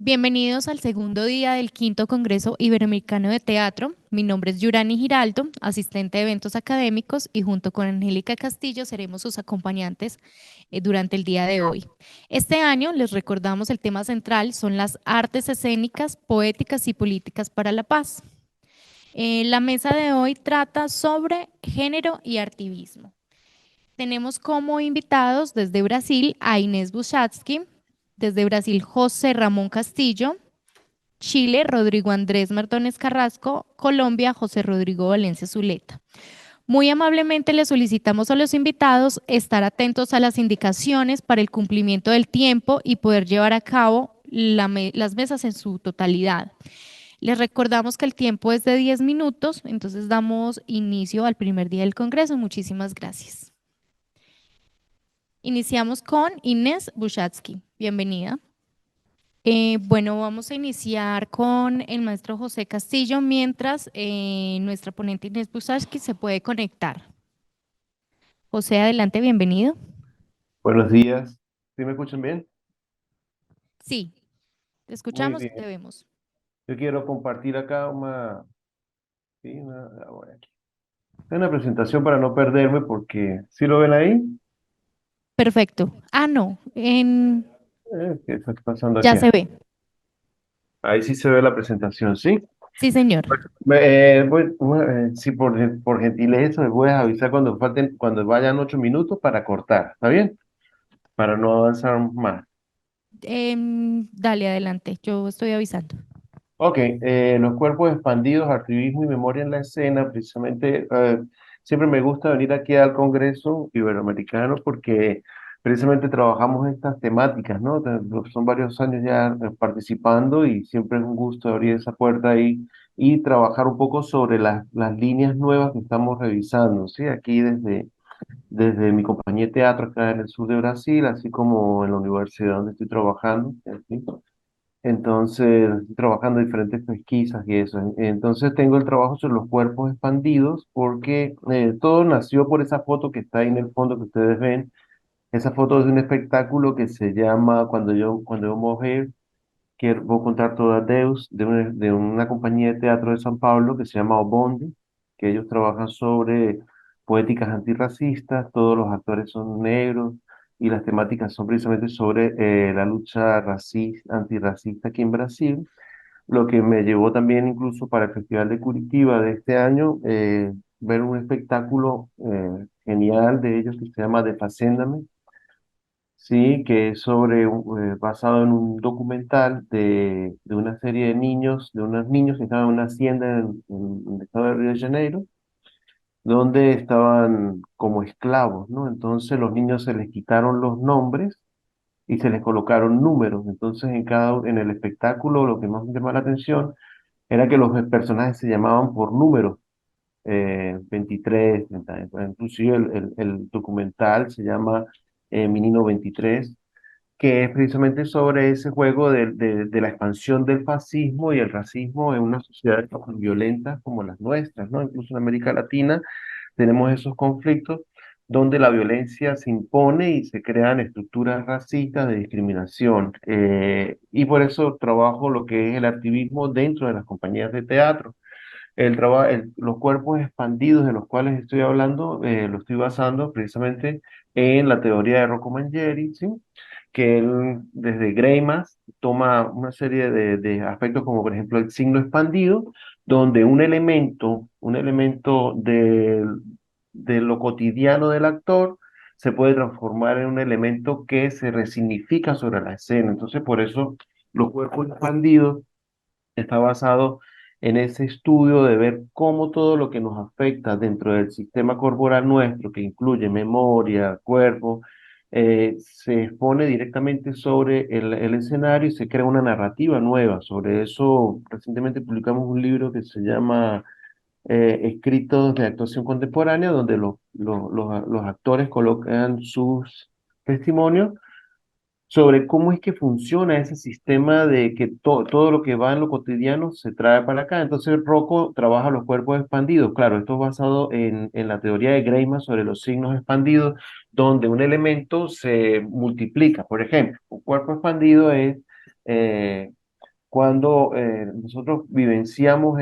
Bienvenidos al segundo día del quinto Congreso Iberoamericano de Teatro. Mi nombre es Yurani Giraldo, asistente de eventos académicos, y junto con Angélica Castillo seremos sus acompañantes durante el día de hoy. Este año, les recordamos, el tema central son las artes escénicas, poéticas y políticas para la paz. La mesa de hoy trata sobre género y artivismo. Tenemos como invitados desde Brasil a Inés Buchatsky, desde Brasil José Ramón Castillo, Chile, Rodrigo Andrés Martínez Carrasco; Colombia, José Rodrigo Valencia Zuleta. Muy amablemente le solicitamos a los invitados estar atentos a las indicaciones para el cumplimiento del tiempo y poder llevar a cabo las mesas en su totalidad. Les recordamos que el tiempo es de 10 minutos, entonces damos inicio al primer día del Congreso. Muchísimas gracias. Iniciamos con Inés Buchatsky. Bienvenida. Bueno, vamos a iniciar con el maestro José Castillo mientras nuestra ponente Inés Buchatsky se puede conectar. José, adelante, bienvenido. Buenos días. ¿Sí me escuchan bien? Sí, te Muy escuchamos, te bien. vemos. Yo quiero compartir acá sí, aquí. Una presentación para no perderme porque, ¿sí lo ven ahí? Perfecto. Ah, no, ¿Qué está pasando ya aquí? se ve. Ahí sí se ve la presentación, ¿sí? Sí, señor. Sí, por gentileza, me voy a avisar cuando vayan 8 minutos para cortar, ¿está bien? Para no avanzar más. Dale, adelante, yo estoy avisando. Ok, los cuerpos expandidos, activismo y memoria en la escena. Precisamente, siempre me gusta venir aquí al Congreso Iberoamericano porque precisamente trabajamos estas temáticas, ¿no? Son varios años ya participando y siempre es un gusto abrir esa puerta ahí y trabajar un poco sobre las líneas nuevas que estamos revisando, ¿sí? Aquí desde mi compañía de teatro acá en el sur de Brasil, así como en la universidad donde estoy trabajando, ¿sí? Entonces, estoy trabajando en diferentes pesquisas y eso. Entonces, tengo el trabajo sobre los cuerpos expandidos porque todo nació por esa foto que está ahí en el fondo que ustedes ven. Esa foto es de un espectáculo que se llama Cuando yo mujer, que voy a contar toda Deus, de una compañía de teatro de San Pablo que se llama Obondi, que ellos trabajan sobre poéticas antirracistas, todos los actores son negros y las temáticas son precisamente sobre la lucha antirracista aquí en Brasil, lo que me llevó también incluso para el Festival de Curitiba de este año, ver un espectáculo genial de ellos que se llama Defacéndame. Sí, que es basado en un documental de una serie de niños, de unos niños que estaban en una hacienda en el estado de Río de Janeiro, donde estaban como esclavos, ¿no? Entonces los niños se les quitaron los nombres y se les colocaron números. Entonces en el espectáculo lo que más me llamó la atención era que los personajes se llamaban por números, 23, 30, inclusive el documental se llama Menino 23, que es precisamente sobre ese juego de la expansión del fascismo y el racismo en una sociedad tan violenta como las nuestras, ¿no? Incluso en América Latina tenemos esos conflictos donde la violencia se impone y se crean estructuras racistas de discriminación. Y por eso trabajo lo que es el activismo dentro de las compañías de teatro. Los cuerpos expandidos de los cuales estoy hablando, lo estoy basando precisamente en la teoría de Rocco Mangieri, ¿sí? Que él desde Greimas toma una serie de aspectos como por ejemplo el signo expandido, donde un elemento de lo cotidiano del actor se puede transformar en un elemento que se resignifica sobre la escena. Entonces, por eso los cuerpos expandidos está basado en ese estudio de ver cómo todo lo que nos afecta dentro del sistema corporal nuestro, que incluye memoria, cuerpo, se expone directamente sobre el escenario y se crea una narrativa nueva. Sobre eso, recientemente publicamos un libro que se llama Escritos de Actuación Contemporánea, donde los actores colocan sus testimonios sobre cómo es que funciona ese sistema de que todo lo que va en lo cotidiano se trae para acá. Entonces Rocco trabaja los cuerpos expandidos. Claro, esto es basado en la teoría de Greiman sobre los signos expandidos, donde un elemento se multiplica. Por ejemplo, un cuerpo expandido es cuando nosotros vivenciamos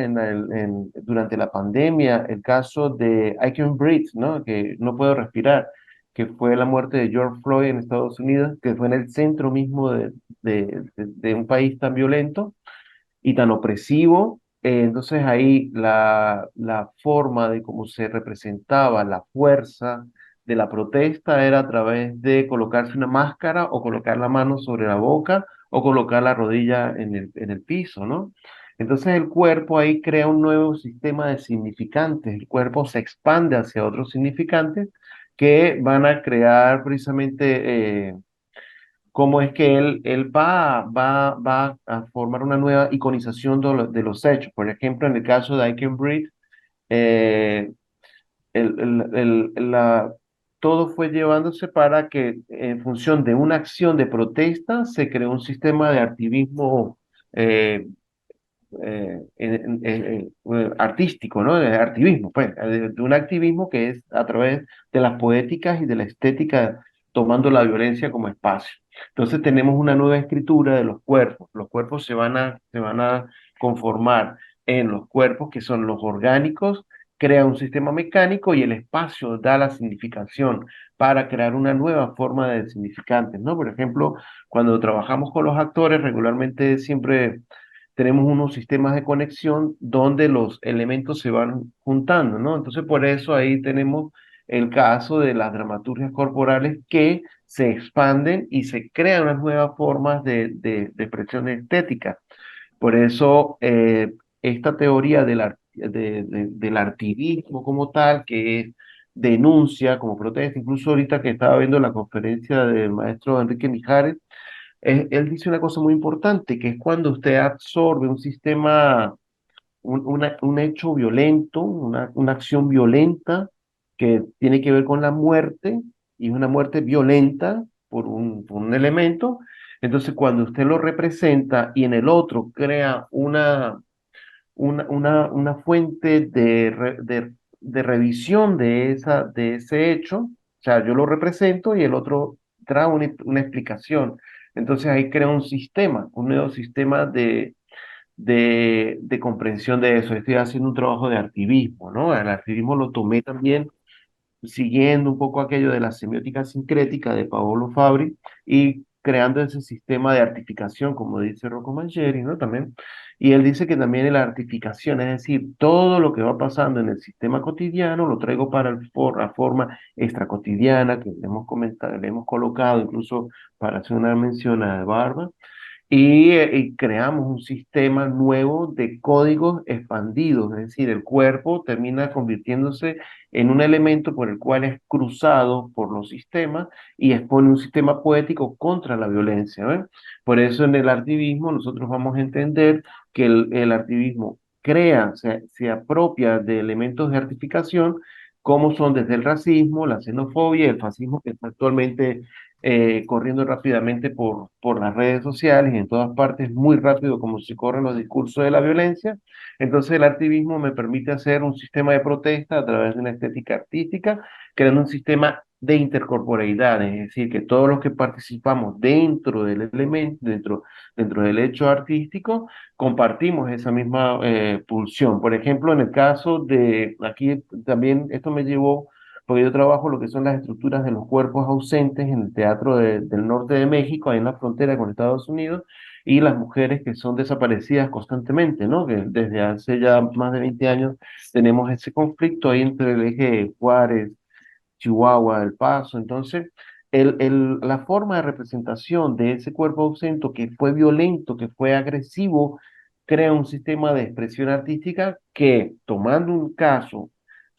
durante la pandemia el caso de I Can't Breathe, ¿no? Que no puedo respirar, que fue la muerte de George Floyd en Estados Unidos, que fue en el centro mismo de un país tan violento y tan opresivo. Entonces ahí la forma de cómo se representaba la fuerza de la protesta era a través de colocarse una máscara o colocar la mano sobre la boca o colocar la rodilla en el piso, ¿no? Entonces el cuerpo ahí crea un nuevo sistema de significantes, el cuerpo se expande hacia otros significantes que van a crear precisamente cómo es que él va a formar una nueva iconización de los hechos. Por ejemplo, en el caso de I Can Breathe, eh, todo fue llevándose para que en función de una acción de protesta se creó un sistema de activismo eh, artístico, ¿no? De activismo, pues, de un activismo que es a través de las poéticas y de la estética, tomando la violencia como espacio. Entonces tenemos una nueva escritura de los cuerpos se van a conformar en los cuerpos que son los orgánicos, crea un sistema mecánico y el espacio da la significación para crear una nueva forma de significantes, ¿no? Por ejemplo, cuando trabajamos con los actores, regularmente siempre tenemos unos sistemas de conexión donde los elementos se van juntando, ¿no? Entonces, por eso ahí tenemos el caso de las dramaturgias corporales que se expanden y se crean unas nuevas formas de expresión estética. Por eso, esta teoría del artivismo como tal, que es denuncia como protesta, incluso ahorita que estaba viendo la conferencia del maestro Enrique Mijares, él dice una cosa muy importante, que es cuando usted absorbe un sistema, un hecho violento, una acción violenta que tiene que ver con la muerte, y una muerte violenta por un elemento. Entonces, cuando usted lo representa y en el otro crea una fuente de revisión de ese hecho. O sea, yo lo represento y el otro trae una explicación. Entonces ahí crea un sistema, un nuevo sistema de comprensión de eso. Estoy haciendo un trabajo de activismo, ¿no? El activismo lo tomé también siguiendo un poco aquello de la semiótica sincrética de Paolo Fabri y creando ese sistema de artificación, como dice Rocco Mangieri, ¿no? También. Y él dice que también la artificación, es decir, todo lo que va pasando en el sistema cotidiano lo traigo para la forma extracotidiana que le hemos comentado, le hemos colocado incluso para hacer una mención a Barba y creamos un sistema nuevo de códigos expandidos, es decir, el cuerpo termina convirtiéndose en un elemento por el cual es cruzado por los sistemas y expone un sistema poético contra la violencia, ¿ven? Por eso en el activismo nosotros vamos a entender que el activismo crea, se apropia de elementos de artificación como son desde el racismo, la xenofobia y el fascismo que está actualmente corriendo rápidamente por las redes sociales y en todas partes, muy rápido como se corren los discursos de la violencia. Entonces el activismo me permite hacer un sistema de protesta a través de una estética artística, creando un sistema de intercorporeidad, es decir, que todos los que participamos dentro del elemento, dentro del hecho artístico, compartimos esa misma pulsión. Por ejemplo, en el caso de, aquí también esto me llevó porque yo trabajo lo que son las estructuras de los cuerpos ausentes en el Teatro del Norte de México, ahí en la frontera con Estados Unidos, y las mujeres que son desaparecidas constantemente, ¿no? Que desde hace ya más de 20 años tenemos ese conflicto ahí entre el eje Juárez, Chihuahua, El Paso. Entonces, la forma de representación de ese cuerpo ausente que fue violento, que fue agresivo, crea un sistema de expresión artística que, tomando un caso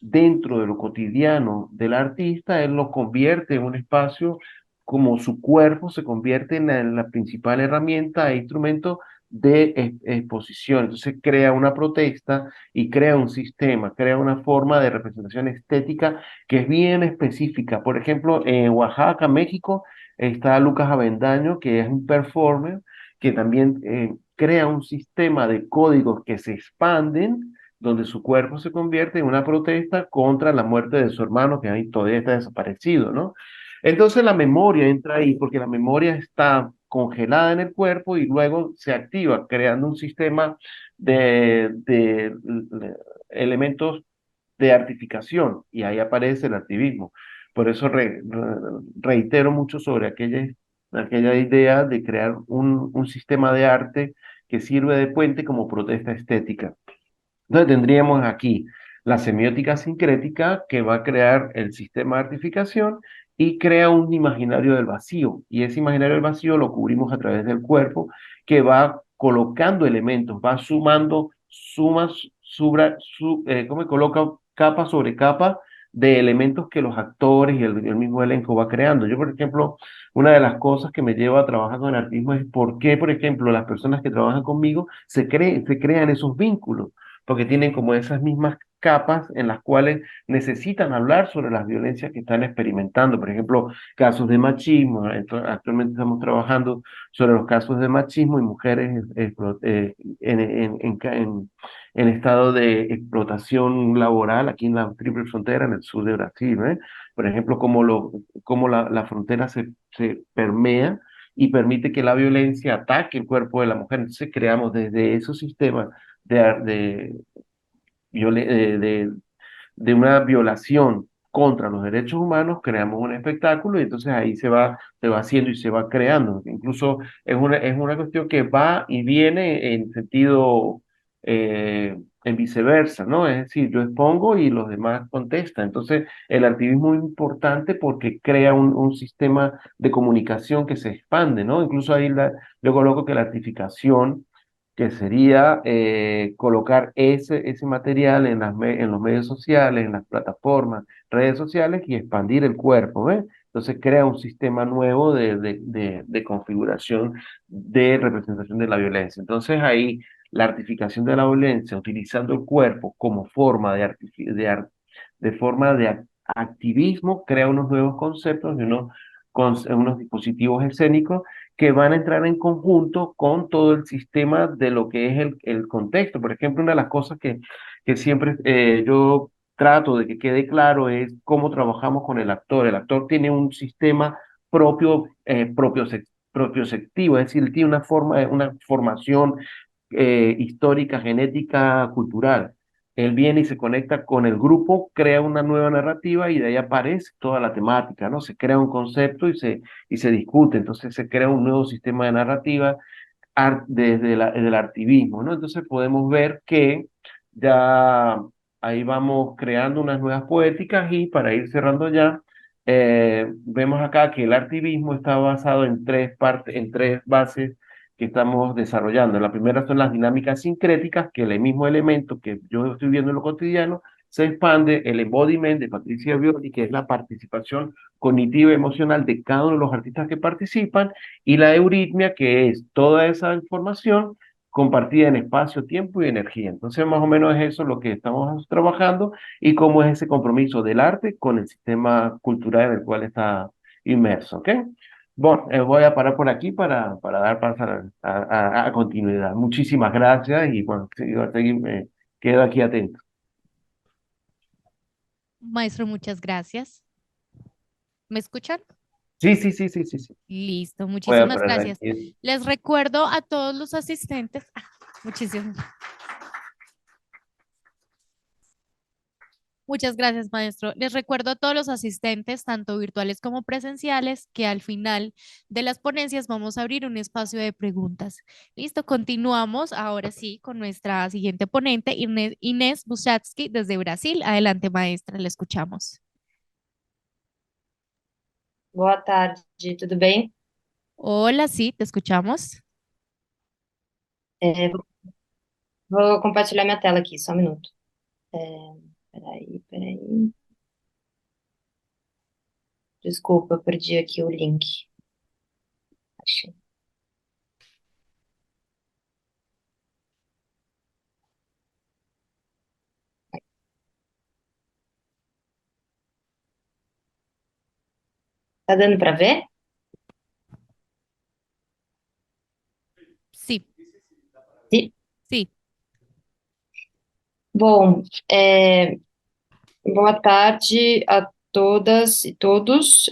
dentro de lo cotidiano del artista, él lo convierte en un espacio como su cuerpo se convierte en la principal herramienta e instrumento de exposición. Entonces crea una protesta y crea un sistema, crea una forma de representación estética que es bien específica. Por ejemplo, en Oaxaca, México, está Lucas Avendaño, que es un performer que también crea un sistema de códigos que se expanden, donde su cuerpo se convierte en una protesta contra la muerte de su hermano, que ahí todavía está desaparecido, ¿no? Entonces la memoria entra ahí porque la memoria está congelada en el cuerpo y luego se activa creando un sistema de elementos de artificación y ahí aparece el activismo. Por eso reitero mucho sobre aquella idea de crear un sistema de arte que sirve de puente como protesta estética. Entonces tendríamos aquí la semiótica sincrética que va a crear el sistema de artificación y crea un imaginario del vacío. Y ese imaginario del vacío lo cubrimos a través del cuerpo que va colocando elementos, va sumando sumas, ¿cómo coloca capa sobre capa de elementos que los actores y el mismo elenco va creando? Yo, por ejemplo, una de las cosas que me lleva a trabajar con el artismo es por qué, por ejemplo, las personas que trabajan conmigo se crean esos vínculos porque tienen como esas mismas capas en las cuales necesitan hablar sobre las violencias que están experimentando. Por ejemplo, casos de machismo. Actualmente estamos trabajando sobre los casos de machismo y mujeres en estado de explotación laboral aquí en la Triple Frontera, en el sur de Brasil, ¿eh? Por ejemplo, cómo la frontera se permea y permite que la violencia ataque el cuerpo de la mujer. Entonces creamos desde esos sistemas de, de una violación contra los derechos humanos, creamos un espectáculo y entonces ahí se va haciendo y se va creando. Incluso es una cuestión que va y viene en sentido, en viceversa, ¿no? Es decir, yo expongo y los demás contestan. Entonces, el activismo es importante porque crea un sistema de comunicación que se expande, ¿no? Incluso ahí yo coloco que la artificación que sería colocar ese material en los medios sociales, en las plataformas, redes sociales y expandir el cuerpo, ¿ves? Entonces crea un sistema nuevo de configuración de representación de la violencia. Entonces ahí la artificación de la violencia, utilizando el cuerpo como forma de forma de activismo, crea unos nuevos conceptos y unos dispositivos escénicos que van a entrar en conjunto con todo el sistema de lo que es el contexto. Por ejemplo, una de las cosas que siempre yo trato de que quede claro es cómo trabajamos con el actor. El actor tiene un sistema propioceptivo, es decir, tiene una formación histórica, genética, cultural. Él viene y se conecta con el grupo, crea una nueva narrativa y de ahí aparece toda la temática, ¿no? Se crea un concepto y se discute, entonces se crea un nuevo sistema de narrativa desde el artivismo, ¿no? Entonces podemos ver que ya ahí vamos creando unas nuevas poéticas y para ir cerrando ya, vemos acá que el artivismo está basado en tres partes, en tres bases que estamos desarrollando. La primera son las dinámicas sincréticas, que el mismo elemento que yo estoy viendo en lo cotidiano se expande, el embodiment de Patricia Bioli, que es la participación cognitiva y emocional de cada uno de los artistas que participan, y la euritmia, que es toda esa información compartida en espacio, tiempo y energía. Entonces, más o menos es eso lo que estamos trabajando y cómo es ese compromiso del arte con el sistema cultural en el cual está inmerso, ¿ok? Bueno, voy a parar por aquí para dar paso a continuidad. Muchísimas gracias y bueno, quedo aquí atento. Maestro, muchas gracias. ¿Me escuchan? Sí, sí, sí, sí, sí, sí. Listo, Voy a muchísimas parar gracias. aquí. Les recuerdo a todos los asistentes, muchísimas, muchas gracias, maestro. Les recuerdo a todos los asistentes, tanto virtuales como presenciales, que al final de las ponencias vamos a abrir un espacio de preguntas. Listo, continuamos ahora sí con nuestra siguiente ponente, Inés Busatsky, desde Brasil. Adelante, maestra, le escuchamos. Boa tarde, tudo bem? Hola, sí, te escuchamos. É, vou compartilhar minha tela aqui, só um minuto. É, peraí. Desculpa, eu perdi aqui o link. Achei. Tá dando para ver? Sí, Sim. sí. Bom, boa tarde a todas e todos.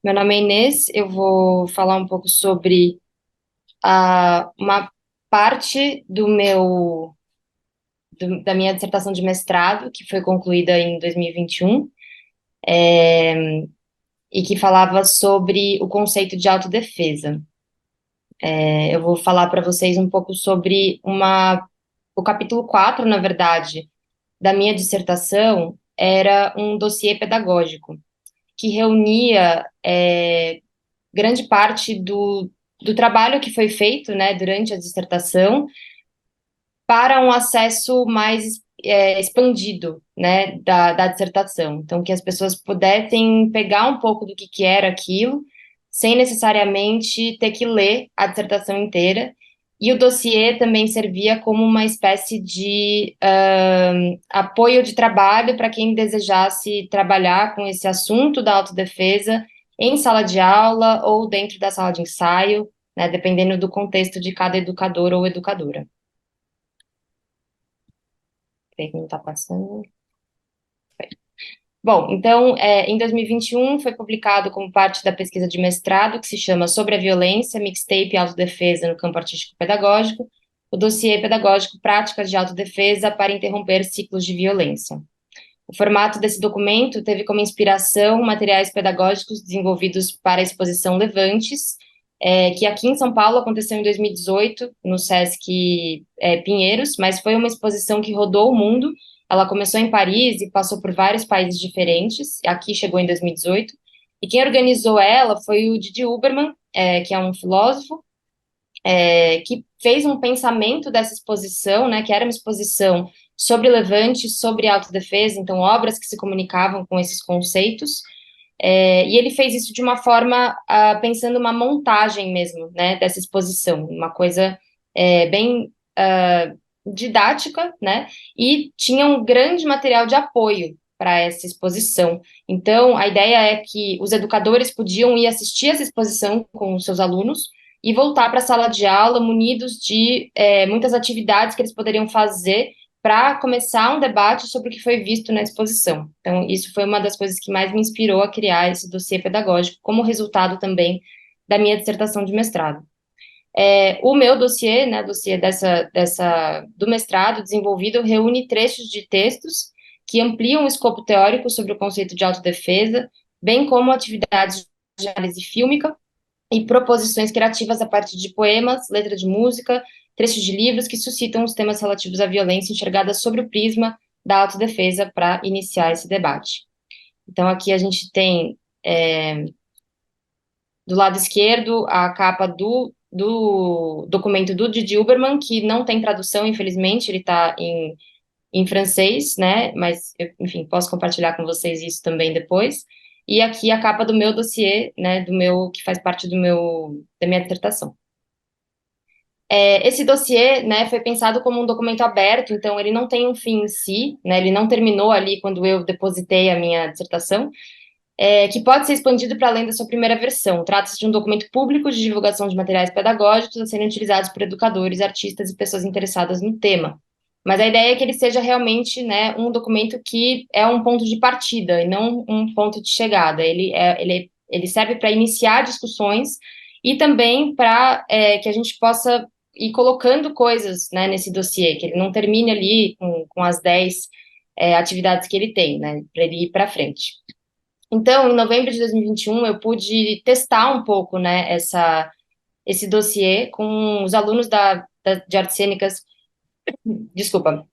Meu nome é Inês, eu vou falar um pouco sobre uma parte da minha dissertação de mestrado, que foi concluída em 2021, e que falava sobre o conceito de autodefesa. Eu vou falar para vocês um pouco sobre o capítulo 4, na verdade, da minha dissertação, era um dossiê pedagógico, que reunia grande parte do trabalho que foi feito, né, durante a dissertação, para um acesso mais expandido, né, da dissertação. Então, que as pessoas pudessem pegar um pouco do que era aquilo, sem necessariamente ter que ler a dissertação inteira. E o dossiê também servia como uma espécie de apoio de trabalho para quem desejasse trabalhar com esse assunto da autodefesa em sala de aula ou dentro da sala de ensaio, né, dependendo do contexto de cada educador ou educadora. Peraí que não está passando. Bom, então, em 2021 foi publicado como parte da pesquisa de mestrado, que se chama Sobre a Violência, Mixtape e Autodefesa no Campo Artístico-Pedagógico, o dossiê pedagógico Práticas de Autodefesa para Interromper Ciclos de Violência. O formato desse documento teve como inspiração materiais pedagógicos desenvolvidos para a exposição Levantes, que aqui em São Paulo aconteceu em 2018, no Sesc Pinheiros, mas foi uma exposição que rodou o mundo. Ela começou em Paris e passou por vários países diferentes, aqui chegou em 2018, e quem organizou ela foi o Didi Huberman, que é um filósofo, que fez um pensamento dessa exposição, né, que era uma exposição sobre Levante, sobre autodefesa, então obras que se comunicavam com esses conceitos, e ele fez isso de uma forma pensando uma montagem mesmo, né, dessa exposição, uma coisa bem didática, né, e tinha um grande material de apoio para essa exposição. Então, a ideia é que os educadores podiam ir assistir essa exposição com os seus alunos e voltar para a sala de aula munidos de muitas atividades que eles poderiam fazer para começar um debate sobre o que foi visto na exposição. Então, isso foi uma das coisas que mais me inspirou a criar esse dossiê pedagógico, como resultado também da minha dissertação de mestrado. O meu dossiê, né, dossiê do mestrado desenvolvido, reúne trechos de textos que ampliam o escopo teórico sobre o conceito de autodefesa, bem como atividades de análise fílmica e proposições criativas a partir de poemas, letra de música, trechos de livros que suscitam os temas relativos à violência enxergadas sobre o prisma da autodefesa para iniciar esse debate. Então, aqui a gente tem, do lado esquerdo, a capa do documento do Didi Huberman, que não tem tradução, infelizmente, ele está em francês, né, mas, enfim, posso compartilhar com vocês isso também depois. E aqui a capa do meu dossiê, né, que faz parte da minha dissertação. Esse dossiê, né, foi pensado como um documento aberto, então ele não tem um fim em si, né, ele não terminou ali quando eu depositei a minha dissertação, que pode ser expandido para além da sua primeira versão. Trata-se de um documento público de divulgação de materiais pedagógicos a serem utilizados por educadores, artistas e pessoas interessadas no tema. Mas a ideia é que ele seja realmente, né, um documento que é um ponto de partida e não um ponto de chegada. Ele serve para iniciar discussões e também para que a gente possa ir colocando coisas, né, nesse dossiê, que ele não termine ali com as 10 atividades que ele tem, né, para ele ir para frente. Então, em novembro de 2021, eu pude testar um pouco, né, esse dossiê com os alunos de artes cênicas, desculpa,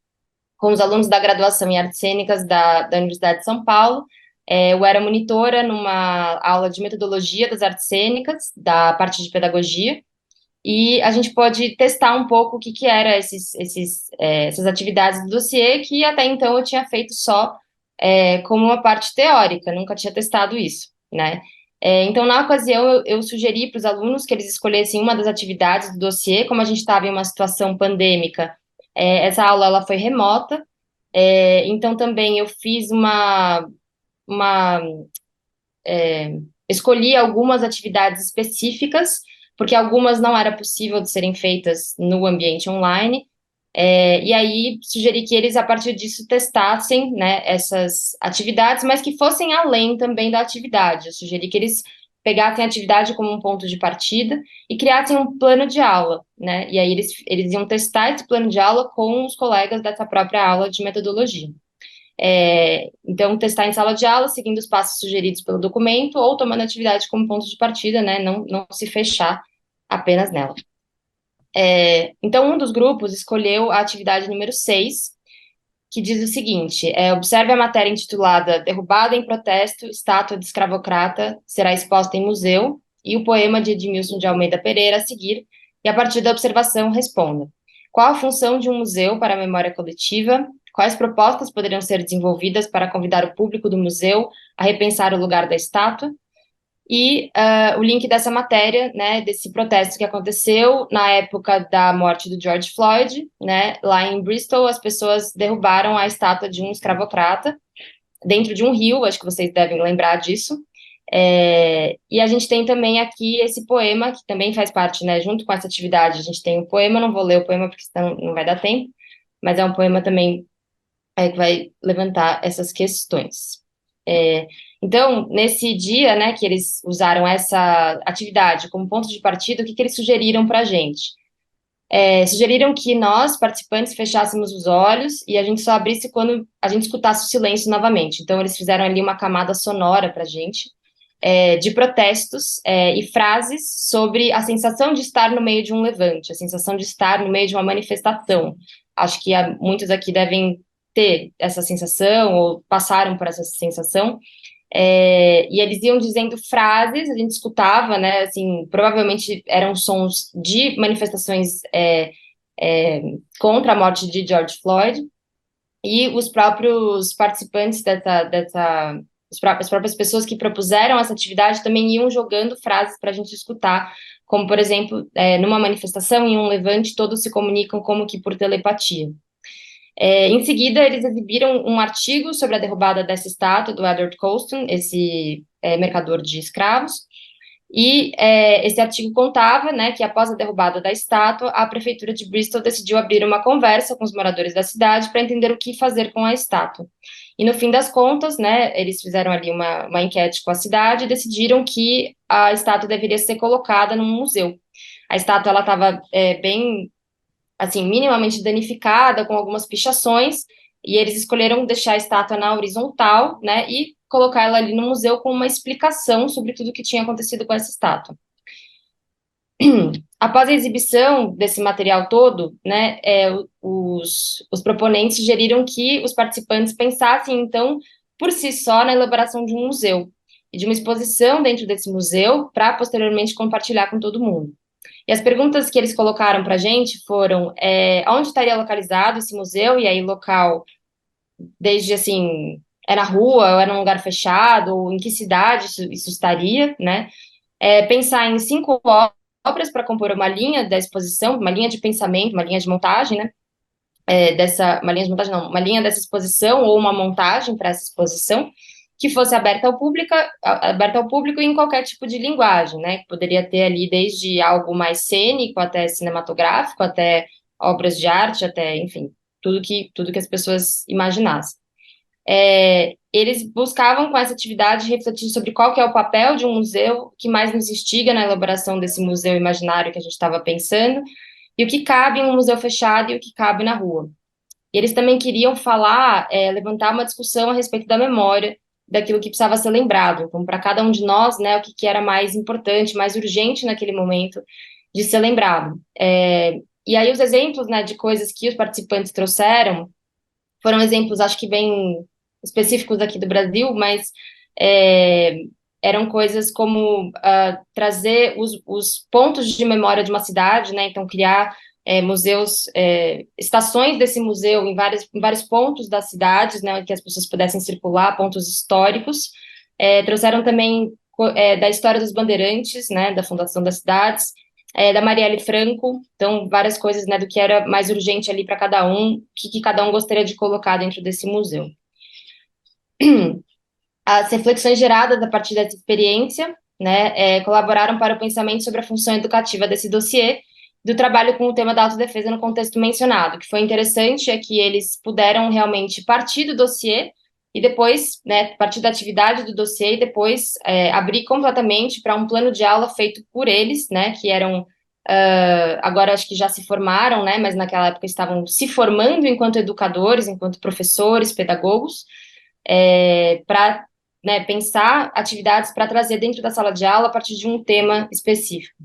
com os alunos da graduação em artes cênicas da Universidade de São Paulo. Eu era monitora numa aula de metodologia das artes cênicas, da parte de pedagogia, e a gente pode testar um pouco o que era essas atividades do dossiê, que até então eu tinha feito só como uma parte teórica, nunca tinha testado isso, né? Então, na ocasião, eu sugeri para os alunos que eles escolhessem uma das atividades do dossiê, como a gente estava em uma situação pandêmica, essa aula ela foi remota, então também eu fiz escolhi algumas atividades específicas, porque algumas não era possível de serem feitas no ambiente online, E aí, sugeri que eles, a partir disso, testassem, né, essas atividades, mas que fossem além também da atividade. Eu sugeri que eles pegassem a atividade como um ponto de partida e criassem um plano de aula, né? E aí eles iam testar esse plano de aula com os colegas dessa própria aula de metodologia. Então, testar em sala de aula, seguindo os passos sugeridos pelo documento, ou tomando a atividade como ponto de partida, né? Não se fechar apenas nela. Então, um dos grupos escolheu a atividade número 6, que diz o seguinte: observe a matéria intitulada Derrubada em Protesto, Estátua de Escravocrata será exposta em museu, e o poema de Edmilson de Almeida Pereira a seguir, e a partir da observação responda: qual a função de um museu para a memória coletiva? Quais propostas poderiam ser desenvolvidas para convidar o público do museu a repensar o lugar da estátua? E o link dessa matéria, né, desse protesto que aconteceu na época da morte do George Floyd, né, lá em Bristol, as pessoas derrubaram a estátua de um escravocrata dentro de um rio, acho que vocês devem lembrar disso. E a gente tem também aqui esse poema, que também faz parte, né, junto com essa atividade, a gente tem o poema, não vou ler o poema porque senão não vai dar tempo, mas é um poema também que vai levantar essas questões. Então, nesse dia, né, que eles usaram essa atividade como ponto de partida, o que eles sugeriram para a gente? Sugeriram que nós, participantes, fechássemos os olhos e a gente só abrisse quando a gente escutasse o silêncio novamente. Então, eles fizeram ali uma camada sonora para a gente, de protestos e frases sobre a sensação de estar no meio de um levante, a sensação de estar no meio de uma manifestação. Acho que muitos aqui devem ter essa sensação ou passaram por essa sensação. E eles iam dizendo frases, a gente escutava, né, assim, provavelmente eram sons de manifestações contra a morte de George Floyd, e os próprios participantes as próprias pessoas que propuseram essa atividade também iam jogando frases para a gente escutar, como, por exemplo, numa manifestação, em um levante, todos se comunicam como que por telepatia. Em seguida, eles exibiram um artigo sobre a derrubada dessa estátua do Edward Colston, esse mercador de escravos, e esse artigo contava, né, que após a derrubada da estátua, a prefeitura de Bristol decidiu abrir uma conversa com os moradores da cidade para entender o que fazer com a estátua. E no fim das contas, né, eles fizeram ali uma enquete com a cidade e decidiram que a estátua deveria ser colocada num museu. A estátua ela estava bem assim, minimamente danificada, com algumas pichações, e eles escolheram deixar a estátua na horizontal, né, e colocar ela ali no museu com uma explicação sobre tudo o que tinha acontecido com essa estátua. Após a exibição desse material todo, né, os proponentes sugeriram que os participantes pensassem, então, por si só, na elaboração de um museu, e de uma exposição dentro desse museu, para posteriormente compartilhar com todo mundo. E as perguntas que eles colocaram para a gente foram onde estaria localizado esse museu, e aí local, desde assim, é na rua, ou é num lugar fechado, ou em que cidade isso estaria, né? Pensar em 5 obras para compor uma linha da exposição, uma linha de pensamento, uma linha de montagem, né? Uma linha de montagem não, uma linha dessa exposição, ou uma montagem para essa exposição, que fosse aberta ao público em qualquer tipo de linguagem, né? Que poderia ter ali desde algo mais cênico até cinematográfico, até obras de arte, até, enfim, tudo que as pessoas imaginassem. Eles buscavam com essa atividade refletir sobre qual que é o papel de um museu, o que mais nos instiga na elaboração desse museu imaginário que a gente estava pensando, e o que cabe em um museu fechado e o que cabe na rua. E eles também queriam falar, levantar uma discussão a respeito da memória, daquilo que precisava ser lembrado. Então, para cada um de nós, né, o que era mais importante, mais urgente naquele momento de ser lembrado. E aí os exemplos, né, de coisas que os participantes trouxeram foram exemplos, acho que bem específicos aqui do Brasil, mas eram coisas como trazer os pontos de memória de uma cidade, né, então criar museus, estações desse museu em vários pontos das cidades, né, que as pessoas pudessem circular, pontos históricos. Trouxeram também da história dos bandeirantes, né, da fundação das cidades, da Marielle Franco, então várias coisas, né, do que era mais urgente ali para cada um, o que cada um gostaria de colocar dentro desse museu. As reflexões geradas a partir dessa experiência, né, colaboraram para o pensamento sobre a função educativa desse dossiê, do trabalho com o tema da autodefesa no contexto mencionado. O que foi interessante é que eles puderam realmente partir do dossiê e depois, né, partir da atividade do dossiê e depois abrir completamente para um plano de aula feito por eles, né, que eram, agora acho que já se formaram, né, mas naquela época estavam se formando enquanto educadores, enquanto professores, pedagogos, para, né, pensar atividades para trazer dentro da sala de aula a partir de um tema específico.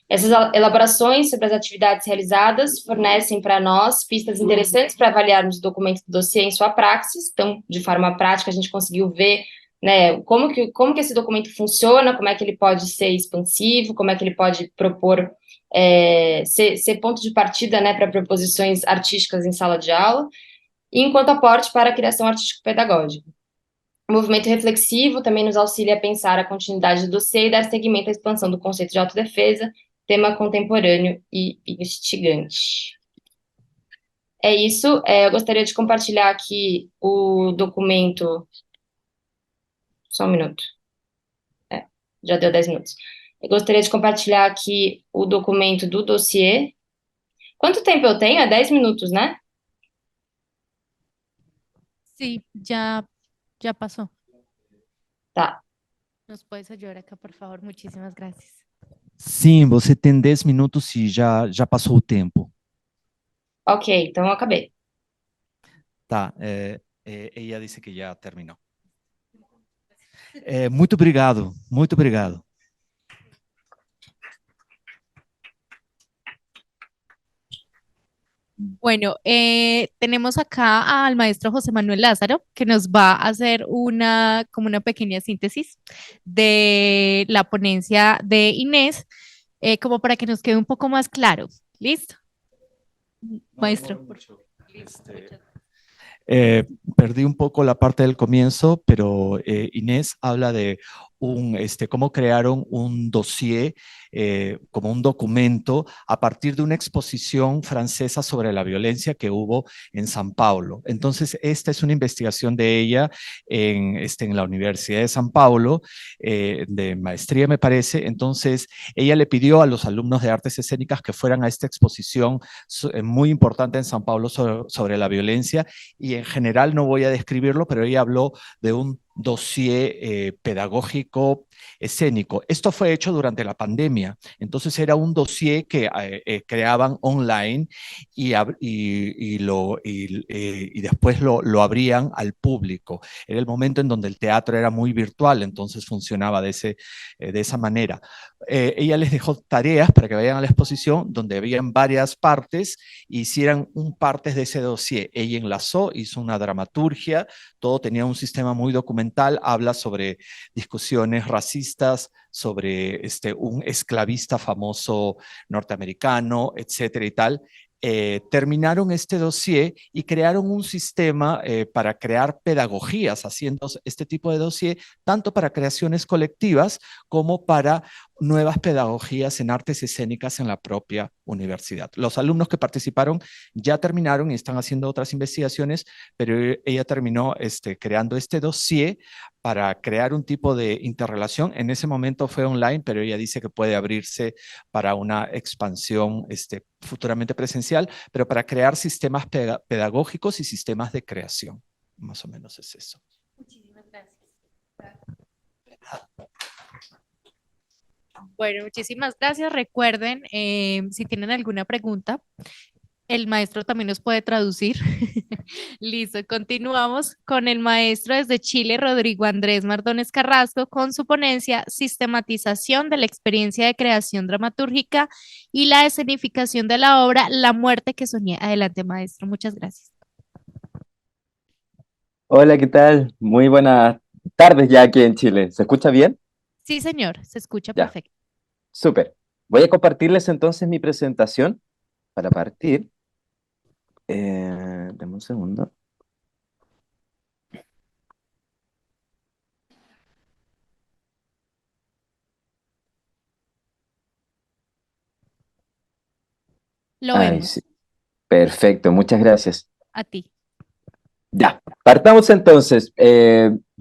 Essas elaborações sobre as atividades realizadas fornecem para nós pistas interessantes para avaliarmos o documento do dossiê em sua praxis. Então, de forma prática, a gente conseguiu ver, né, como que esse documento funciona, como é que ele pode ser expansivo, como é que ele pode propor, ser ponto de partida, né, para proposições artísticas em sala de aula, e enquanto aporte para a criação artístico-pedagógica. O movimento reflexivo também nos auxilia a pensar a continuidade do dossiê e dar seguimento à expansão do conceito de autodefesa, tema contemporâneo e instigante. É isso, eu gostaria de compartilhar aqui o documento. Só um minuto. Já deu 10 minutos. Eu gostaria de compartilhar aqui o documento do dossiê. Quanto tempo eu tenho? É 10 minutos, né? Sí, ya pasó. Tá. ¿Nos puedes ayudar acá, por favor? Muchísimas gracias. Sim, você tem 10 minutos e já passou o tempo. Ok, então eu acabei. Tá, ela disse que já terminou. Muito obrigado, muito obrigado. Bueno, tenemos acá al maestro José Manuel Lázaro, que nos va a hacer como una pequeña síntesis de la ponencia de Inés, como para que nos quede un poco más claro. ¿Listo? Maestro. Perdí un poco la parte del comienzo, pero Inés habla de cómo crearon un dossier, como un documento, a partir de una exposición francesa sobre la violencia que hubo en San Paulo. Entonces, esta es una investigación de ella en la Universidad de San Paulo, de maestría, me parece. Entonces, ella le pidió a los alumnos de artes escénicas que fueran a esta exposición muy importante en San Paulo sobre la violencia, y en general no voy a describirlo, pero ella habló de un dossier pedagógico escénico. Esto fue hecho durante la pandemia, entonces era un dossier que creaban online y después lo abrían al público. Era el momento en donde el teatro era muy virtual, entonces funcionaba de esa manera. Ella les dejó tareas para que vayan a la exposición donde habían varias partes e hicieran partes de ese dossier. Ella enlazó, hizo una dramaturgia, todo tenía un sistema muy documental, habla sobre discusiones racistas, sobre un esclavista famoso norteamericano, etcétera y tal. Terminaron este dossier y crearon un sistema para crear pedagogías haciendo este tipo de dossier, tanto para creaciones colectivas como para nuevas pedagogías en artes escénicas en la propia universidad. Los alumnos que participaron ya terminaron y están haciendo otras investigaciones, pero ella terminó creando este dossier para crear un tipo de interrelación. En ese momento fue online, pero ella dice que puede abrirse para una expansión futuramente presencial, pero para crear sistemas pedagógicos y sistemas de creación. Más o menos es eso. Muchísimas gracias. Bueno, muchísimas gracias. Recuerden, si tienen alguna pregunta, el maestro también nos puede traducir. Listo, continuamos con el maestro desde Chile, Rodrigo Andrés Mardones Carrasco, con su ponencia Sistematización de la experiencia de creación dramatúrgica y la escenificación de la obra La muerte que soñé. Adelante, maestro. Muchas gracias. Hola, ¿qué tal? Muy buenas tardes ya aquí en Chile. ¿Se escucha bien? Sí, señor, se escucha Ya, perfecto. súper. Voy a compartirles entonces mi presentación para partir. Dame un segundo. Lo Ay, vemos. sí. Perfecto, muchas gracias. A ti. Ya, partamos entonces.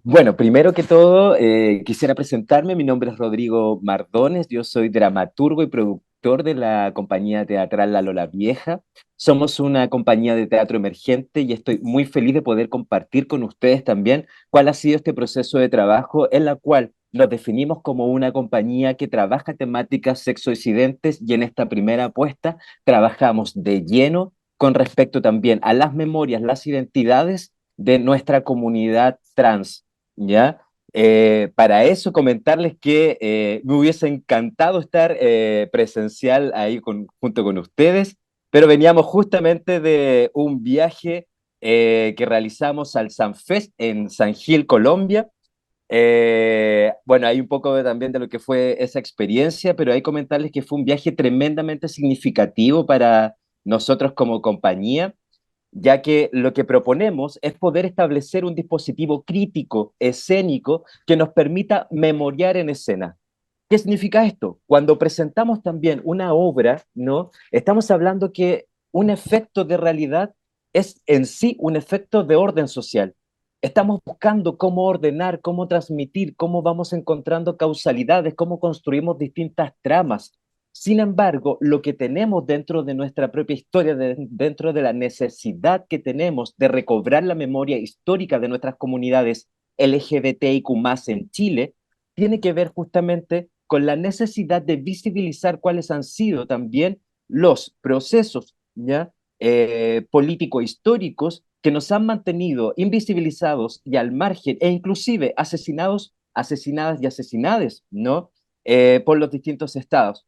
Bueno, primero que todo, quisiera presentarme. Mi nombre es Rodrigo Mardones. Yo soy dramaturgo y productor director de la compañía teatral La Lola Vieja. Somos una compañía de teatro emergente y estoy muy feliz de poder compartir con ustedes también cuál ha sido este proceso de trabajo en la cual nos definimos como una compañía que trabaja temáticas sexoincidentes y en esta primera apuesta trabajamos de lleno con respecto también a las memorias, las identidades de nuestra comunidad trans, ¿ya? Para eso comentarles que me hubiese encantado estar presencial ahí junto con ustedes, pero veníamos justamente de un viaje que realizamos al Sanfest en San Gil, Colombia. Bueno, hay un poco también de lo que fue esa experiencia, pero hay que comentarles que fue un viaje tremendamente significativo para nosotros como compañía, ya que lo que proponemos es poder establecer un dispositivo crítico, escénico, que nos permita memoriar en escena. ¿Qué significa esto? Cuando presentamos también una obra, ¿no? Estamos hablando que un efecto de realidad es en sí un efecto de orden social. Estamos buscando cómo ordenar, cómo transmitir, cómo vamos encontrando causalidades, cómo construimos distintas tramas. Sin embargo, lo que tenemos dentro de nuestra propia historia, dentro de la necesidad que tenemos de recobrar la memoria histórica de nuestras comunidades LGBTIQ+ en Chile, tiene que ver justamente con la necesidad de visibilizar cuáles han sido también los procesos, ¿ya? Político-históricos que nos han mantenido invisibilizados y al margen, e inclusive asesinados, asesinadas y asesinades, ¿no? Por los distintos estados.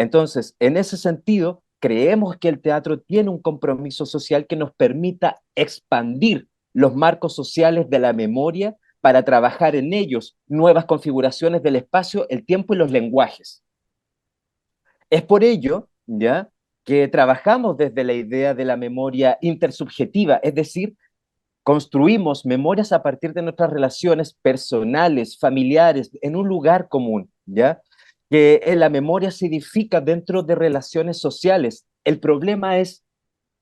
Entonces, en ese sentido, creemos que el teatro tiene un compromiso social que nos permita expandir los marcos sociales de la memoria para trabajar en ellos nuevas configuraciones del espacio, el tiempo y los lenguajes. Es por ello, ¿ya?, que trabajamos desde la idea de la memoria intersubjetiva, es decir, construimos memorias a partir de nuestras relaciones personales, familiares, en un lugar común, ¿ya? Que la memoria se edifica dentro de relaciones sociales. El problema es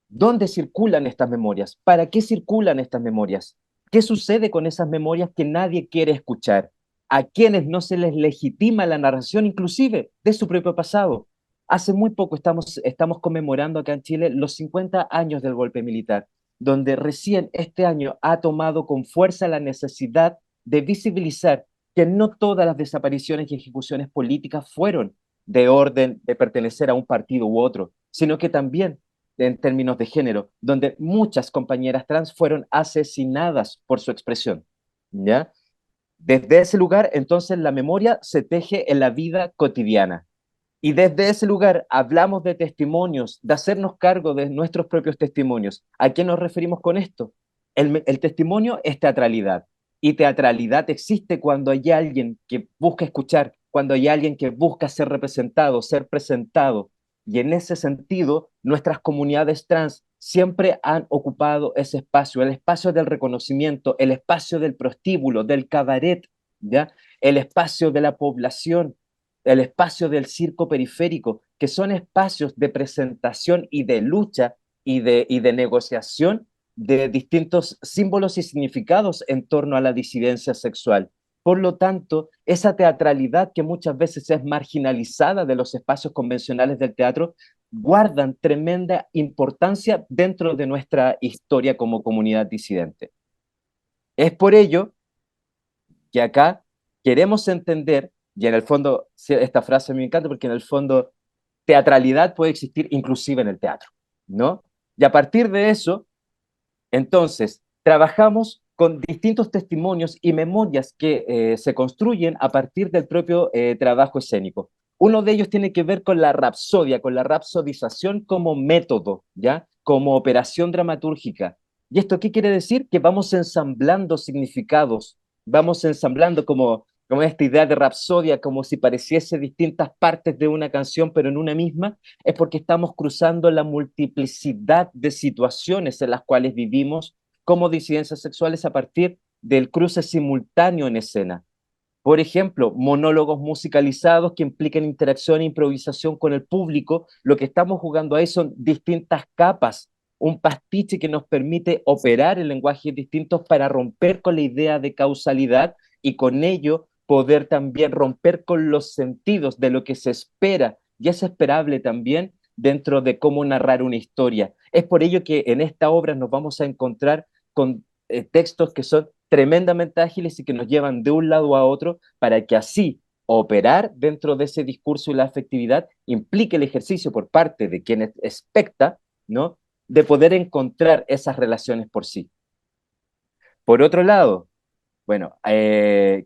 dónde circulan estas memorias, para qué circulan estas memorias, qué sucede con esas memorias que nadie quiere escuchar, a quienes no se les legitima la narración inclusive de su propio pasado. Hace muy poco estamos conmemorando acá en Chile los 50 años del golpe militar, donde recién este año ha tomado con fuerza la necesidad de visibilizar que no todas las desapariciones y ejecuciones políticas fueron de orden de pertenecer a un partido u otro, sino que también en términos de género, donde muchas compañeras trans fueron asesinadas por su expresión, ¿ya? Desde ese lugar, entonces, la memoria se teje en la vida cotidiana. Y desde ese lugar hablamos de testimonios, de hacernos cargo de nuestros propios testimonios. ¿A qué nos referimos con esto? El testimonio es teatralidad. Y teatralidad existe cuando hay alguien que busca escuchar, cuando hay alguien que busca ser representado, ser presentado. Y en ese sentido, nuestras comunidades trans siempre han ocupado ese espacio, el espacio del reconocimiento, el espacio del prostíbulo, del cabaret, ¿ya? El espacio de la población, el espacio del circo periférico, que son espacios de presentación y de lucha y de negociación de distintos símbolos y significados en torno a la disidencia sexual. Por lo tanto, esa teatralidad que muchas veces es marginalizada de los espacios convencionales del teatro, guardan tremenda importancia dentro de nuestra historia como comunidad disidente. Es por ello que acá queremos entender, y en el fondo, esta frase me encanta porque en el fondo teatralidad puede existir inclusive en el teatro, ¿no? Y a partir de eso, entonces, trabajamos con distintos testimonios y memorias que se construyen a partir del propio trabajo escénico. Uno de ellos tiene que ver con la rapsodia, con la rapsodización como método, ¿ya? Como operación dramatúrgica. ¿Y esto qué quiere decir? Que vamos ensamblando significados, vamos ensamblando como esta idea de rapsodia, como si pareciese distintas partes de una canción, pero en una misma, es porque estamos cruzando la multiplicidad de situaciones en las cuales vivimos como disidencias sexuales a partir del cruce simultáneo en escena. Por ejemplo, monólogos musicalizados que implican interacción e improvisación con el público. Lo que estamos jugando ahí son distintas capas, un pastiche que nos permite operar en lenguajes distintos para romper con la idea de causalidad y con ello poder también romper con los sentidos de lo que se espera y es esperable también dentro de cómo narrar una historia. Es por ello que en esta obra nos vamos a encontrar con textos que son tremendamente ágiles y que nos llevan de un lado a otro para que así operar dentro de ese discurso y la afectividad implique el ejercicio por parte de quien especta, ¿no? De poder encontrar esas relaciones por sí. Por otro lado, bueno,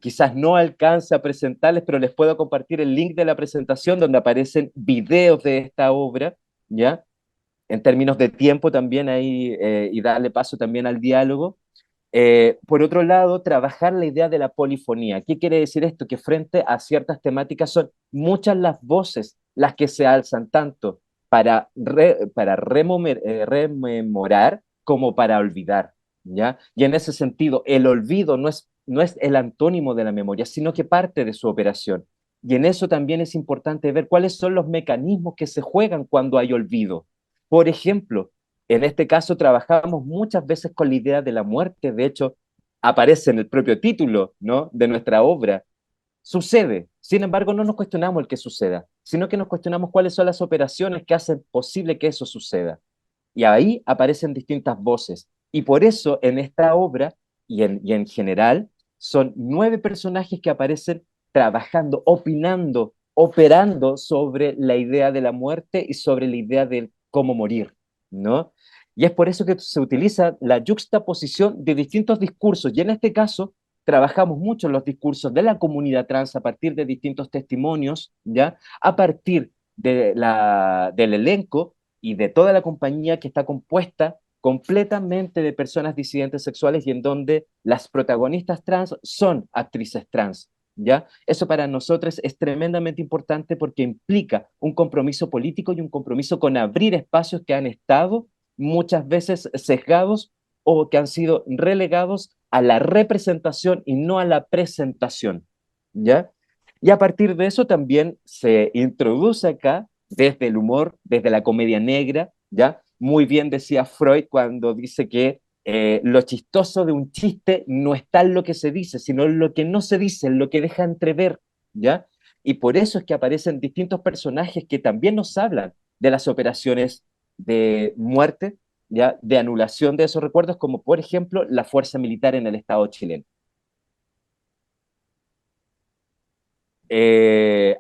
quizás no alcance a presentarles, pero les puedo compartir el link de la presentación donde aparecen videos de esta obra, ¿ya? En términos de tiempo también ahí, y darle paso también al diálogo. Por otro lado, trabajar la idea de la polifonía. ¿Qué quiere decir esto? Que frente a ciertas temáticas son muchas las voces las que se alzan, tanto para rememorar como para olvidar, ¿ya? Y en ese sentido, el olvido no es el antónimo de la memoria, sino que parte de su operación. Y en eso también es importante ver cuáles son los mecanismos que se juegan cuando hay olvido. Por ejemplo, en este caso trabajamos muchas veces con la idea de la muerte, de hecho aparece en el propio título, ¿no?, de nuestra obra. Sucede, sin embargo no nos cuestionamos el que suceda, sino que nos cuestionamos cuáles son las operaciones que hacen posible que eso suceda. Y ahí aparecen distintas voces. Y por eso en esta obra y en general son 9 personajes que aparecen trabajando, opinando, operando sobre la idea de la muerte y sobre la idea de cómo morir, ¿no? Y es por eso que se utiliza la yuxtaposición de distintos discursos. Y en este caso trabajamos mucho en los discursos de la comunidad trans a partir de distintos testimonios, ¿ya? A partir del elenco y de toda la compañía que está compuesta completamente de personas disidentes sexuales y en donde las protagonistas trans son actrices trans, ¿ya? Eso para nosotros es tremendamente importante porque implica un compromiso político y un compromiso con abrir espacios que han estado muchas veces sesgados o que han sido relegados a la representación y no a la presentación, ¿ya? Y a partir de eso también se introduce acá, desde el humor, desde la comedia negra, ¿ya? Muy bien decía Freud cuando dice que lo chistoso de un chiste no está en lo que se dice, sino en lo que no se dice, en lo que deja entrever, ¿ya? Y por eso es que aparecen distintos personajes que también nos hablan de las operaciones de muerte, ¿ya? De anulación de esos recuerdos, como por ejemplo la fuerza militar en el Estado chileno.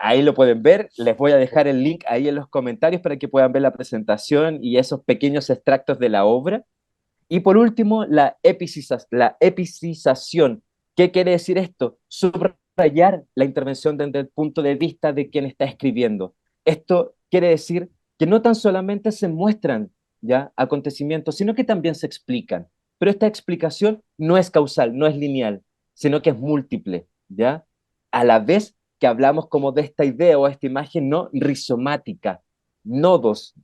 Ahí lo pueden ver, les voy a dejar el link ahí en los comentarios para que puedan ver la presentación y esos pequeños extractos de la obra. Y por último, la epicización. ¿Qué quiere decir esto? Subrayar la intervención desde el punto de vista de quien está escribiendo. Esto quiere decir que no tan solamente se muestran ya acontecimientos, sino que también se explican. Pero esta explicación no es causal, no es lineal, sino que es múltiple, ¿ya? A la vez que hablamos como de esta idea o esta imagen no rizomática, nodos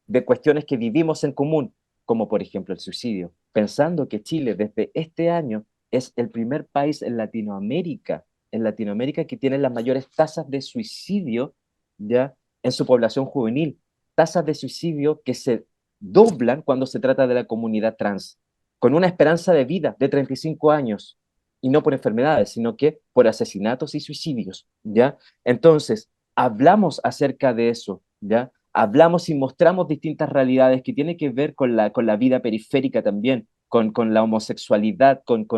de cuestiones que vivimos en común, como por ejemplo el suicidio, pensando que Chile desde este año es el primer país en Latinoamérica que tiene las mayores tasas de suicidio ya en su población juvenil, tasas de suicidio que se doblan cuando se trata de la comunidad trans, con una esperanza de vida de 35 años, y no por enfermedades, sino que por asesinatos y suicidios, ¿ya? Entonces, hablamos acerca de eso, ¿ya? Hablamos y mostramos distintas realidades que tienen que ver con la vida periférica también, con la homosexualidad, con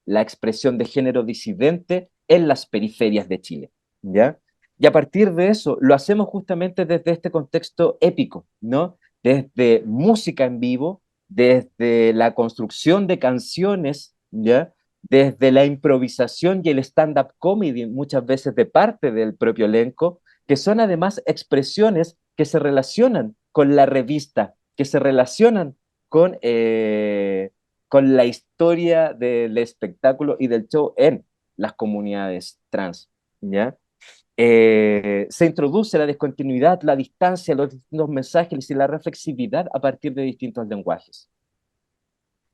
la expresión de género disidente en las periferias de Chile, ¿ya? Y a partir de eso, lo hacemos justamente desde este contexto épico, ¿no? Desde música en vivo, desde la construcción de canciones, ¿ya? Desde la improvisación y el stand-up comedy, muchas veces de parte del propio elenco, que son además expresiones que se relacionan con la revista, que se relacionan con la historia del espectáculo y del show en las comunidades trans, ¿ya? Se introduce la discontinuidad, la distancia, los distintos mensajes y la reflexividad a partir de distintos lenguajes.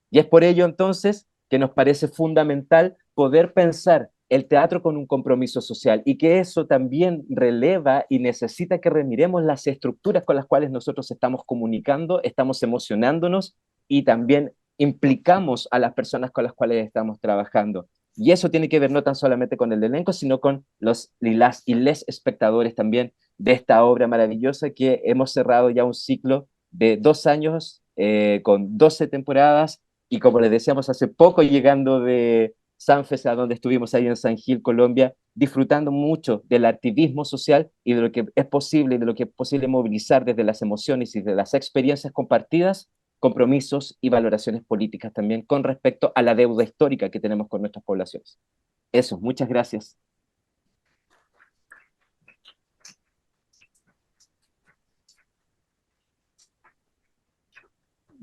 Y es por ello entonces que nos parece fundamental poder pensar el teatro con un compromiso social y que eso también releva y necesita que remiremos las estructuras con las cuales nosotros estamos comunicando, estamos emocionándonos y también implicamos a las personas con las cuales estamos trabajando. Y eso tiene que ver no tan solamente con el elenco, sino con los y las y les espectadores también de esta obra maravillosa que hemos cerrado ya un ciclo de 2 años con 12 temporadas y como les decíamos hace poco llegando de Sanfes a donde estuvimos ahí en San Gil, Colombia, disfrutando mucho del activismo social y de lo que es posible y de lo que es posible movilizar desde las emociones y de las experiencias compartidas, compromisos y valoraciones políticas también con respecto a la deuda histórica que tenemos con nuestras poblaciones. Eso, muchas gracias.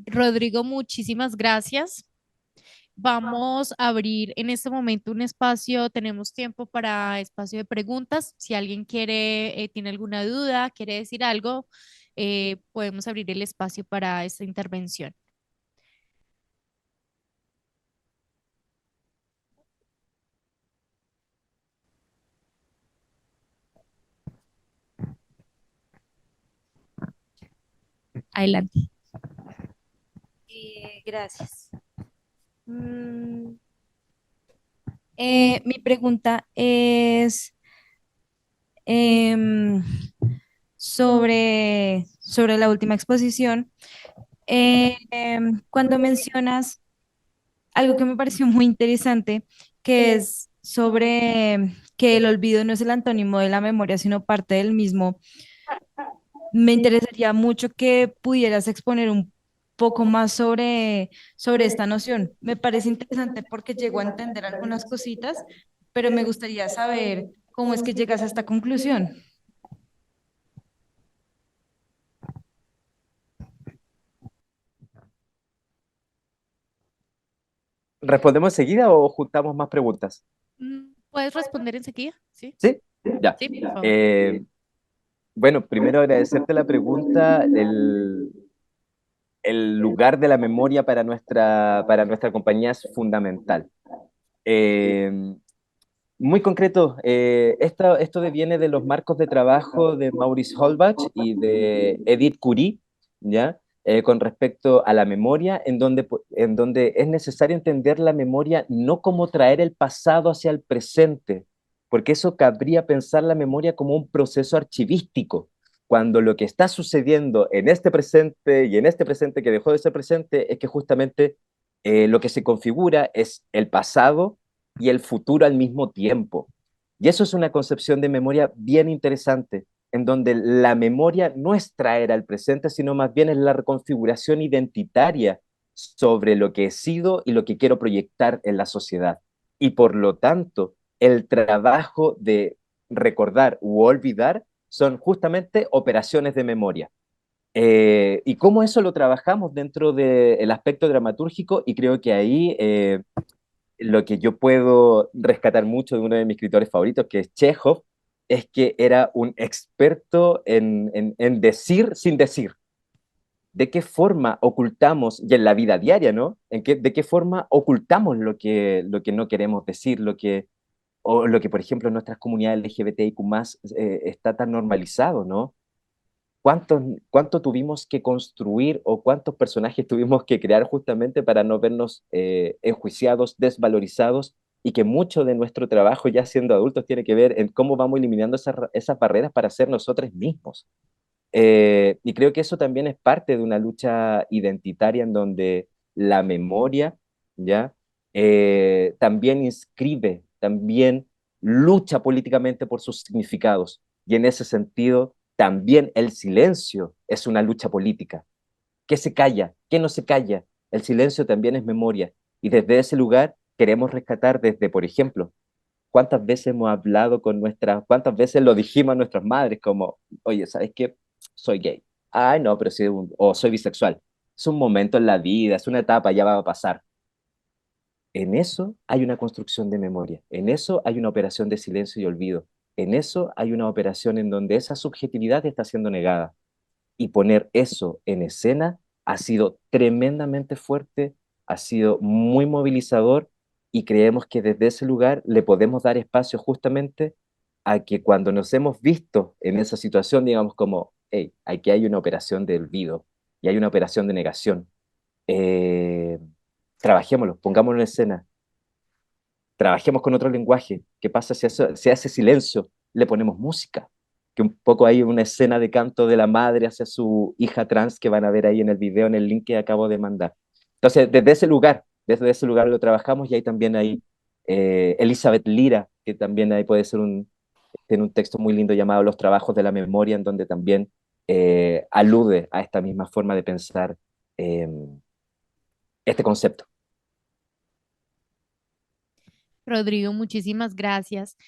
Rodrigo, muchísimas gracias. Vamos a abrir en este momento un espacio, tenemos tiempo para espacio de preguntas. Si alguien quiere, tiene alguna duda, quiere decir algo, podemos abrir el espacio para esta intervención. Adelante. Gracias. Mi pregunta es em, sobre la última exposición. Cuando mencionas algo que me pareció muy interesante, que es sobre que el olvido no es el antónimo de la memoria, sino parte del mismo. Me interesaría mucho que pudieras exponer un poco más sobre esta noción. Me parece interesante porque llego a entender algunas cositas, pero me gustaría saber cómo es que llegas a esta conclusión. ¿Respondemos enseguida o juntamos más preguntas? ¿Puedes responder enseguida? Sí, ¿Sí? Ya. sí, por favor. Bueno, primero agradecerte la pregunta, el lugar de la memoria para nuestra compañía es fundamental. Eh, Muy concreto, esto viene de los marcos de trabajo de Maurice Holbach y de Edith Curie, ¿ya? Con respecto a la memoria, en donde es necesario entender la memoria no como traer el pasado hacia el presente, porque eso cabría pensar la memoria como un proceso archivístico, cuando lo que está sucediendo en este presente y en este presente que dejó de ser presente es que justamente lo que se configura es el pasado y el futuro al mismo tiempo. Y eso es una concepción de memoria bien interesante, en donde la memoria no es traer al presente, sino más bien es la reconfiguración identitaria sobre lo que he sido y lo que quiero proyectar en la sociedad. Y por lo tanto, el trabajo de recordar u olvidar son justamente operaciones de memoria. Y cómo eso lo trabajamos dentro del aspecto dramatúrgico, y creo que ahí lo que yo puedo rescatar mucho de uno de mis escritores favoritos, que es Chekhov, es que era un experto en decir sin decir. ¿De qué forma ocultamos, y en la vida diaria, ¿no? ¿De qué forma ocultamos lo que no queremos decir, o lo que, por ejemplo, en nuestras comunidades LGBTIQ+, está tan normalizado, ¿no? ¿Cuánto tuvimos que construir o cuántos personajes tuvimos que crear justamente para no vernos enjuiciados, desvalorizados y que mucho de nuestro trabajo ya siendo adultos tiene que ver en cómo vamos eliminando esas barreras para ser nosotros mismos? Y creo que eso también es parte de una lucha identitaria en donde la memoria, ¿ya? También inscribe, también lucha políticamente por sus significados. Y en ese sentido, también el silencio es una lucha política. ¿Qué se calla? ¿Qué no se calla? El silencio también es memoria. Y desde ese lugar queremos rescatar desde, por ejemplo, cuántas veces hemos hablado cuántas veces lo dijimos a nuestras madres como, oye, ¿sabes qué? Soy gay. Ay, no, pero sí, o soy bisexual. Es un momento en la vida, es una etapa, ya va a pasar. En eso hay una construcción de memoria, en eso hay una operación de silencio y olvido, en eso hay una operación en donde esa subjetividad está siendo negada. Y poner eso en escena ha sido tremendamente fuerte, ha sido muy movilizador y creemos que desde ese lugar le podemos dar espacio justamente a que cuando nos hemos visto en esa situación, digamos como, hey, aquí hay una operación de olvido y hay una operación de negación. Eh, Trabajémoslo, pongámoslo en escena. trabajemos con otro lenguaje. ¿Qué pasa si hace silencio? Le ponemos música. Que un poco hay una escena de canto de la madre hacia su hija trans que van a ver ahí en el video, en el link que acabo de mandar. Entonces, desde ese lugar lo trabajamos y ahí también hay Elizabeth Lira, que también ahí puede ser tiene un texto muy lindo llamado Los trabajos de la memoria, en donde también alude a esta misma forma de pensar eh, este concepto. Rodrigo, muchísimas gracias.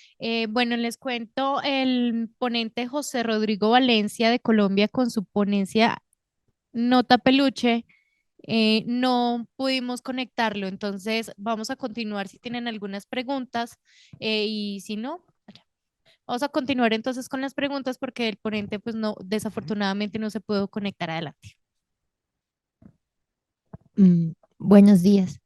Bueno, les cuento, el ponente José Rodrigo Valencia de Colombia con su ponencia Nota Peluche, no pudimos conectarlo, entonces vamos a continuar si tienen algunas preguntas y si no, vamos a continuar entonces con las preguntas porque el ponente pues no, desafortunadamente no se pudo conectar adelante. Buenos días.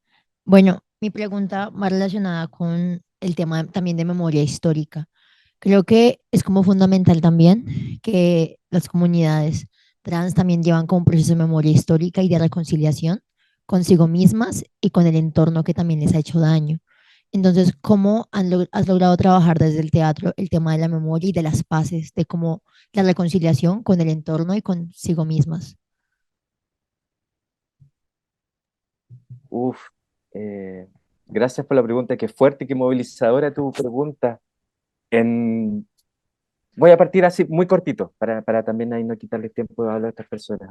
Bueno, mi pregunta va relacionada con el tema también de memoria histórica. Creo que es como fundamental también que las comunidades trans también llevan como un proceso de memoria histórica y de reconciliación consigo mismas y con el entorno que también les ha hecho daño. Entonces, ¿cómo has logrado trabajar desde el teatro el tema de la memoria y de las paces, de cómo la reconciliación con el entorno y consigo mismas? Uf, gracias por la pregunta, qué fuerte, qué movilizadora tu pregunta. En, Voy a partir así muy cortito para también ahí no quitarle tiempo a hablar a estas personas.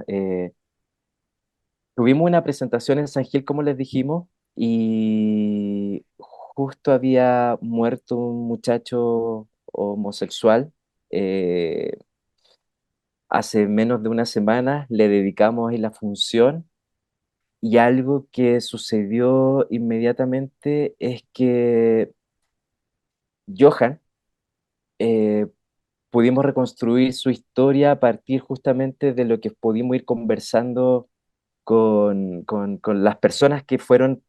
Tuvimos una presentación en San Gil, como les dijimos, y justo había muerto un muchacho homosexual. eh, Hace menos de una semana le dedicamos ahí la función y algo que sucedió inmediatamente es que Johan, eh, pudimos reconstruir su historia a partir justamente de lo que pudimos ir conversando con las personas que fueron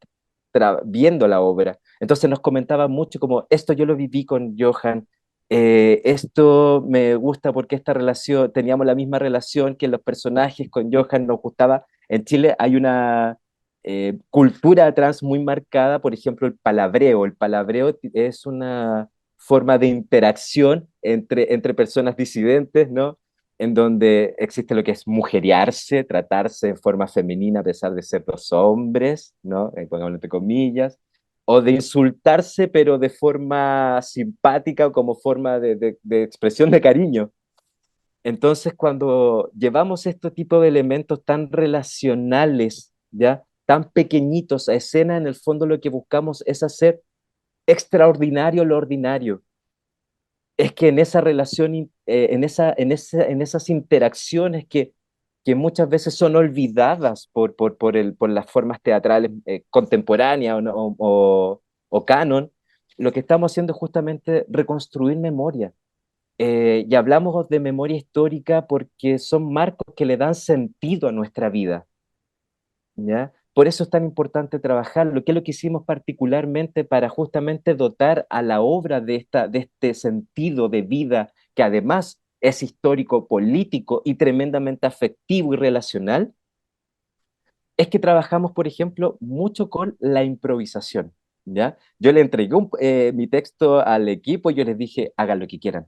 viendo la obra. Entonces nos comentaba mucho como, esto yo lo viví con Johan, esto me gusta porque esta relación, teníamos la misma relación que los personajes con Johan, nos gustaba. En Chile hay una cultura trans muy marcada, por ejemplo, el palabreo. El palabreo es una forma de interacción entre personas disidentes, ¿no? En donde existe lo que es mujeriarse, tratarse en forma femenina a pesar de ser dos hombres, ¿no? Pongámoslo entre comillas, o de insultarse pero de forma simpática o como forma de expresión de cariño. Entonces, cuando llevamos este tipo de elementos tan relacionales, ¿ya? Tan pequeñitos a escena, en el fondo lo que buscamos es hacer extraordinario lo ordinario. Es que en esa relación, en esas interacciones que muchas veces son olvidadas por las formas teatrales contemporáneas o canon, lo que estamos haciendo es justamente reconstruir memoria. Y hablamos de memoria histórica porque son marcos que le dan sentido a nuestra vida, ¿ya? Por eso es tan importante trabajarlo, que es lo que hicimos particularmente para justamente dotar a la obra de este sentido de vida, que además es histórico, político y tremendamente afectivo y relacional, es que trabajamos, por ejemplo, mucho con la improvisación, ¿ya? Yo le entregué mi texto al equipo y yo les dije, hagan lo que quieran.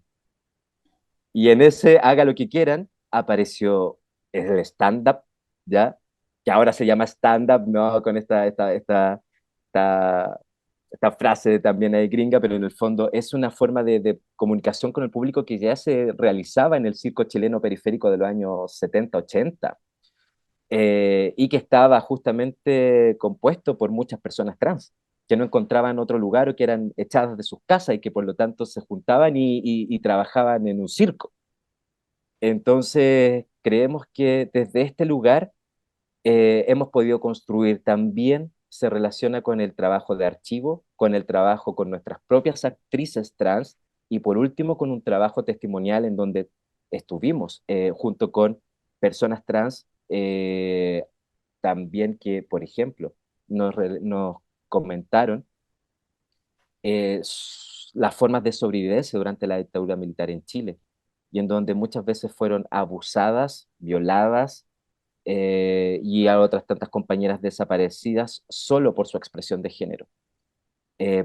Y en ese haga lo que quieran apareció el stand-up, ¿ya? Que ahora se llama stand-up, ¿no? Con esta, esta frase también ahí gringa, pero en el fondo es una forma de comunicación con el público que ya se realizaba en el circo chileno periférico de los años 70, 80, y que estaba justamente compuesto por muchas personas trans que no encontraban otro lugar o que eran echadas de sus casas y que por lo tanto se juntaban y trabajaban en un circo. Entonces, creemos que desde este lugar hemos podido construir también, se relaciona con el trabajo de archivo, con el trabajo con nuestras propias actrices trans y por último con un trabajo testimonial en donde estuvimos junto con personas trans también que, por ejemplo, nos comentaron las formas de sobrevivencia durante la dictadura militar en Chile y en donde muchas veces fueron abusadas, violadas y a otras tantas compañeras desaparecidas solo por su expresión de género.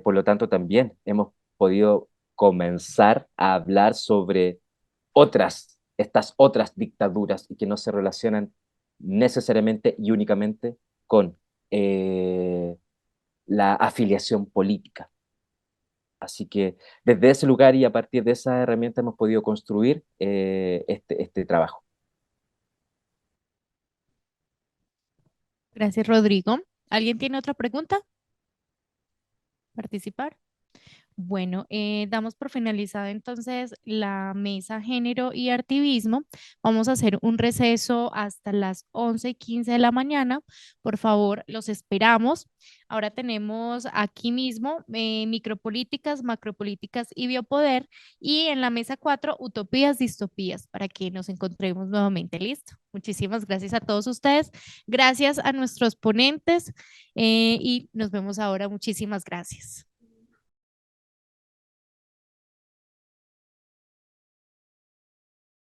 Por lo tanto, también hemos podido comenzar a hablar sobre estas otras dictaduras y que no se relacionan necesariamente y únicamente con la afiliación política. Así que desde ese lugar y a partir de esa herramienta hemos podido construir este trabajo. Gracias, Rodrigo. ¿Alguien tiene otra pregunta? ¿Participar? Bueno, damos por finalizada entonces la mesa género y activismo. Vamos a hacer un receso hasta las 11:15 de la mañana. Por favor, los esperamos. Ahora tenemos aquí mismo micropolíticas, macropolíticas y biopoder. Y en la mesa 4, utopías, distopías, para que nos encontremos nuevamente. Listo. Muchísimas gracias a todos ustedes. Gracias a nuestros ponentes y nos vemos ahora. Muchísimas gracias.